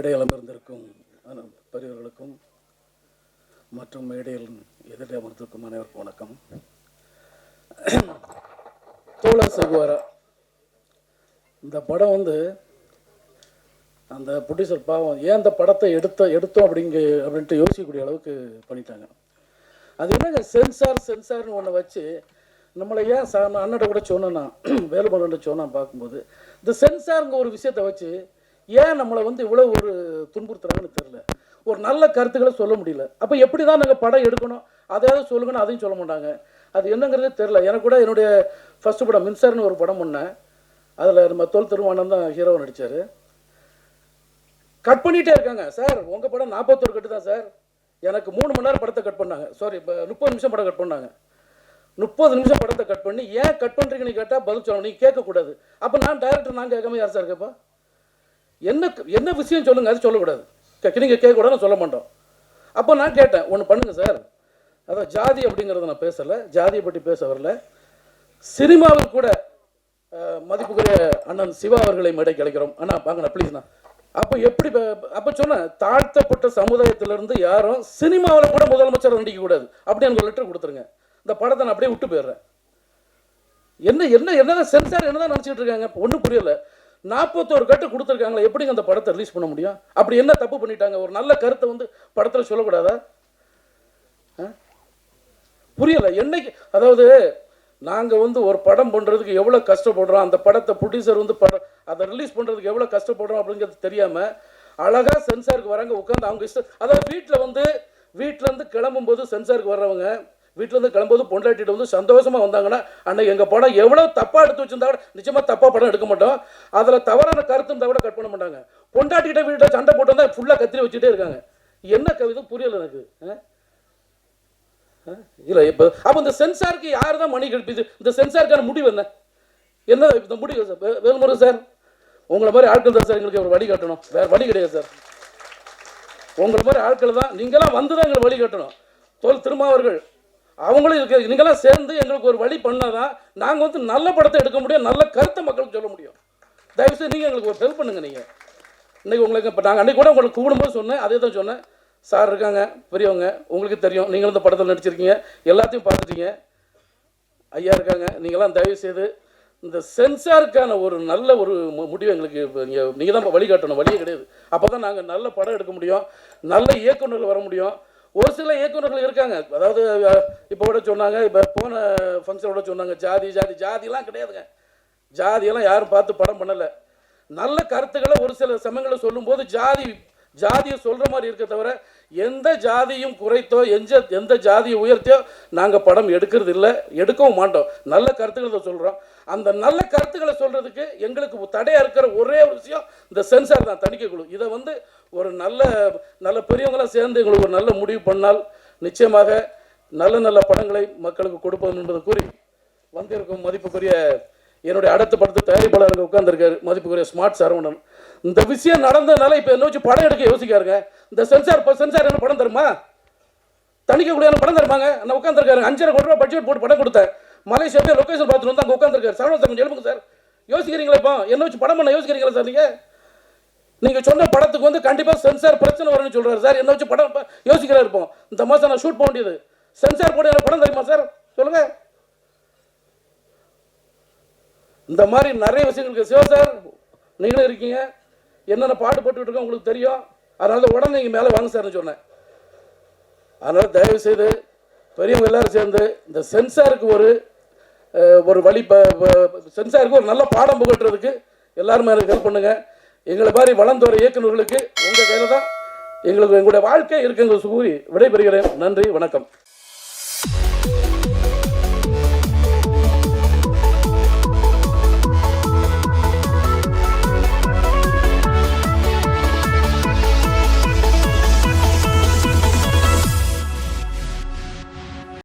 மேடையில் அமர்ந்திருக்கும் பெரியவர்களுக்கும் மற்றும் மேடையில் எதிரே அமர்ந்திருக்கும் அனைவருக்கும் வணக்கம். தோழர் சகுவாரா இந்த படம் அந்த ப்ரொடியூசர் பாவம் ஏன் அந்த படத்தை எடுத்தோம் அப்படின்ட்டு யோசிக்கக்கூடிய அளவுக்கு பண்ணிட்டாங்க. அது என்னங்க சென்சார்னு ஒன்று வச்சு நம்மளை ஏன் அண்ணட கூட சொன்னேன்னா வேலுமரன் சொன்னான் பார்க்கும்போது இந்த சென்சாருங்க ஒரு விஷயத்தை வச்சு ஏன் நம்மளை இவ்வளோ ஒரு துன்புறுத்துறாங்கன்னு தெரில. ஒரு நல்ல கருத்துக்களை சொல்ல முடியல. அப்போ எப்படி தான் நாங்கள் படம் எடுக்கணும் அதையாவது சொல்லுங்கன்னு அதையும் சொல்ல மாட்டாங்க. அது என்னங்கிறதே தெரில. எனக்கு கூட என்னுடைய ஃபஸ்ட்டு படம் மின்சார்னு ஒரு படம் பண்ணேன். அதில் நம்ம தொல் திருவானந்த் தான் ஹீரோவை நடித்தார். கட் பண்ணிகிட்டே இருக்காங்க. சார் உங்கள் படம் 41 கட்டு தான் சார். எனக்கு 3 மணி நேரம் படத்தை கட் பண்ணாங்க. சாரி, இப்போ 30 நிமிஷம் படம் கட் பண்ணாங்க. 30 நிமிஷம் படத்தை கட் பண்ணி ஏன் கட் பண்ணுறீங்கன்னு கேட்டால் பதில் சொல்லணும். நீங்கள் கேட்கக்கூடாது. அப்போ நான் டைரக்டர் நான் கேட்காம யார் சார் கேட்பா? என்ன விஷயம் சொல்லுங்கள், அது சொல்லக்கூடாது. நீங்கள் கேட்கக்கூடாது சொல்ல மாட்டோம். அப்போ நான் கேட்டேன், ஒன்று பண்ணுங்கள் சார். அதான் ஜாதி அப்படிங்கிறத நான் பேசலை, ஜாதியை பற்றி பேச வரல. சினிமாவில் கூட மதிப்புக்குரிய அண்ணன் சிவா அவர்களை மேடைக்கு அழைக்கிறோம். அண்ணா வாங்கண்ணா ப்ளீஸ்ண்ணா. அப்போ எப்படி அப்போ சொன்னேன், தாழ்த்தப்பட்ட சமுதாயத்திலிருந்து யாரும் சினிமாவில் கூட முதலமைச்சர் நடிக்கக்கூடாது அப்படி எனக்கு ஒரு லெட்டர் கொடுத்துருங்க. இந்த படத்தை நான் அப்படியே விட்டு போயிடுறேன். என்னதான் சென்சார் என்னதான் நினச்சிக்கிட்டு இருக்காங்க ஒன்றும் புரியலை. 41 கட்டு கொடுத்துருக்காங்களா, எப்படிங்க அந்த படத்தை ரிலீஸ் பண்ண முடியும்? அப்படி என்ன தப்பு பண்ணிட்டாங்க? ஒரு நல்ல கருத்தை படத்தில் சொல்லக்கூடாதா? புரியலை என்னைக்கு. அதாவது நாங்கள் ஒரு படம் பண்ணுறதுக்கு எவ்வளோ கஷ்டப்படுறோம், அந்த படத்தை ப்ரொடியூசர் அதை ரிலீஸ் பண்ணுறதுக்கு எவ்வளோ கஷ்டப்படுறோம் அப்படிங்கிறது தெரியாமல் அழகாக சென்சாருக்கு வராங்க உட்காந்து அவங்க இஷ்டம். அதாவது வீட்டிலேருந்து கிளம்பும்போது சென்சாருக்கு வர்றவங்க வீட்டிலேருந்து கிளம்பும்போது பொண்டாட்டிட்டு சந்தோஷமாக வந்தாங்கன்னா அன்னைக்கு எங்கள் படம் எவ்வளோ தப்பாக எடுத்து வச்சிருந்தா கூட நிச்சயமாக தப்பாக படம் எடுக்க மாட்டோம். அதில் தவறான கருத்து இருந்தால் கூட கட் பண்ண மாட்டாங்க. பொண்டாட்டிகிட்ட வீட்டில் சண்டை போட்டு வந்தால் ஃபுல்லாக கத்திரி வச்சுட்டே இருக்காங்க. என்ன கவிதை புரியலை எனக்கு. இல்லை இப்போ அப்போ இந்த சென்சாருக்கு யார் தான் மணி கழிப்பிது? இந்த சென்சாருக்கான முடிவு என்ன இந்த முடிவு? வேலுமுருகன் சார் உங்களை மாதிரி ஆட்கள் தான் சார் எங்களுக்கு ஒரு வழி காட்டணும். வேறு வழி கிடையாது சார். உங்களை மாதிரி ஆட்கள் தான் நீங்களாம் தான் எங்களுக்கு வழி காட்டணும். தொல் திருமாவர்கள் அவங்களும் இருக்கு. நீங்களாம் சேர்ந்து எங்களுக்கு ஒரு வழி பண்ணாதான் நாங்கள் நல்ல படத்தை எடுக்க முடியும், நல்ல கருத்தை மக்களுக்கு சொல்ல முடியும். தயவுசெய்து நீங்கள் எங்களுக்கு ஒரு ஹெல்ப் பண்ணுங்கள். நீங்கள் இன்றைக்கி உங்களுக்கு இப்போ நாங்கள் அன்றைக்கி கூட உங்களுக்கு கூடும்போது சொன்னேன், அதே தான் சொன்னேன். சார் இருக்காங்க பெரியவங்க, உங்களுக்கு தெரியும், நீங்களும் இந்த படத்தில் நடிச்சிருக்கீங்க, எல்லாத்தையும் பார்த்துட்டீங்க. ஐயா இருக்காங்க, நீங்களாம் தயவுசெய்து இந்த சென்சாருக்கான ஒரு நல்ல ஒரு முடிவு எங்களுக்கு நீங்கள் தான் வழிகாட்டணும். வழியே கிடையாது. அப்போ தான் நாங்கள் நல்ல படம் எடுக்க முடியும், நல்ல இயக்குநர்கள் வர முடியும். ஒரு சில இயக்குநர்கள் இருக்காங்க, அதாவது இப்போ கூட சொன்னாங்க, இப்போ போன ஃபங்க்ஷனோட சொன்னாங்க ஜாதிலாம் கிடையாதுங்க. ஜாதியெல்லாம் யாரும் பார்த்து படம் பண்ணலை. நல்ல கருத்துக்களை ஒரு சில சமயங்களை சொல்லும்போது ஜாதியை சொல்கிற மாதிரி இருக்க தவிர எந்த ஜாதியும் குறைத்தோ எந்த ஜாதியை உயர்த்தியோ நாங்கள் படம் எடுக்கிறது இல்லை, எடுக்கவும் மாட்டோம். நல்ல கருத்துக்களை சொல்கிறோம். அந்த நல்ல கருத்துக்களை சொல்கிறதுக்கு எங்களுக்கு தடையாக இருக்கிற ஒரே ஒரு விஷயம் இந்த சென்சார் தான், தணிக்கை குழு. இதை ஒரு நல்ல பெரியவங்களாம் சேர்ந்து எங்களுக்கு ஒரு நல்ல முடிவு பண்ணால் நிச்சயமாக நல்ல படங்களை மக்களுக்கு கொடுப்போம் என்பதை கூறி வந்திருக்கும் மதிப்புக்குரிய என்னுடைய அடுத்த படத்தை தயாரிப்பாளர்கள் உட்கார்ந்துருக்காரு மதிப்புக்குரிய ஸ்மார்ட் சரவணன். இந்த விஷயம் நடந்ததுனால இப்போ என்ன வச்சு படம் எடுக்க யோசிக்காருங்க. இந்த சென்சார் என்ன படம் தருமா? தணிக்கை குழுவான படம் தருமாங்க? நான் உட்காந்துருக்காரு. 5.5 கோடி ரூபா பட்ஜெட் போட்டு படம் கொடுத்தேன். மலேசியா போய் லொக்கேஷன் பார்த்துட்டு வந்து அங்கே உட்காந்துருக்காரு. சரவணன் சார் எழுப்புங்க சார். யோசிக்கிறீங்களா? இப்போ என்ன வச்சு படம் பண்ண யோசிக்கிறீங்களா சார்? நீங்கள் சொன்ன படத்துக்கு கண்டிப்பாக சென்சார் பிரச்சனை வரும்னு சொல்கிறார் சார். என்ன வச்சு படம் யோசிக்கிறா இருப்போம். இந்த மாதம் நான் ஷூட் பண்ண வேண்டியது. சென்சார் போட்டு எனக்கு படம் தெரியுமா சார்? சொல்லுங்கள். இந்த மாதிரி நிறைய விஷயங்களுக்கு சிவா சார் நீங்களும் இருக்கீங்க, என்னென்ன பாட்டு போட்டுக்கிட்டு இருக்கோம் உங்களுக்கு தெரியும். அதனால உடனே நீங்கள் மேலே வாங்க சார்னு சொன்னேன். அதனால் தயவு செய்து பெரியவங்க எல்லாரும் சேர்ந்து இந்த சென்சாருக்கு ஒரு வழி சென்சாருக்கு ஒரு நல்ல பாடம் புகட்டுறதுக்கு எல்லாருமே எனக்கு ஹெல்ப் பண்ணுங்கள். எங்களை மாதிரி வளர்ந்து வர இயக்குநர்களுக்கு உங்கள் கையில் தான் எங்களுடைய வாழ்க்கை இருக்குங்க. கூறி விடைபெறுகிறேன். நன்றி, வணக்கம்.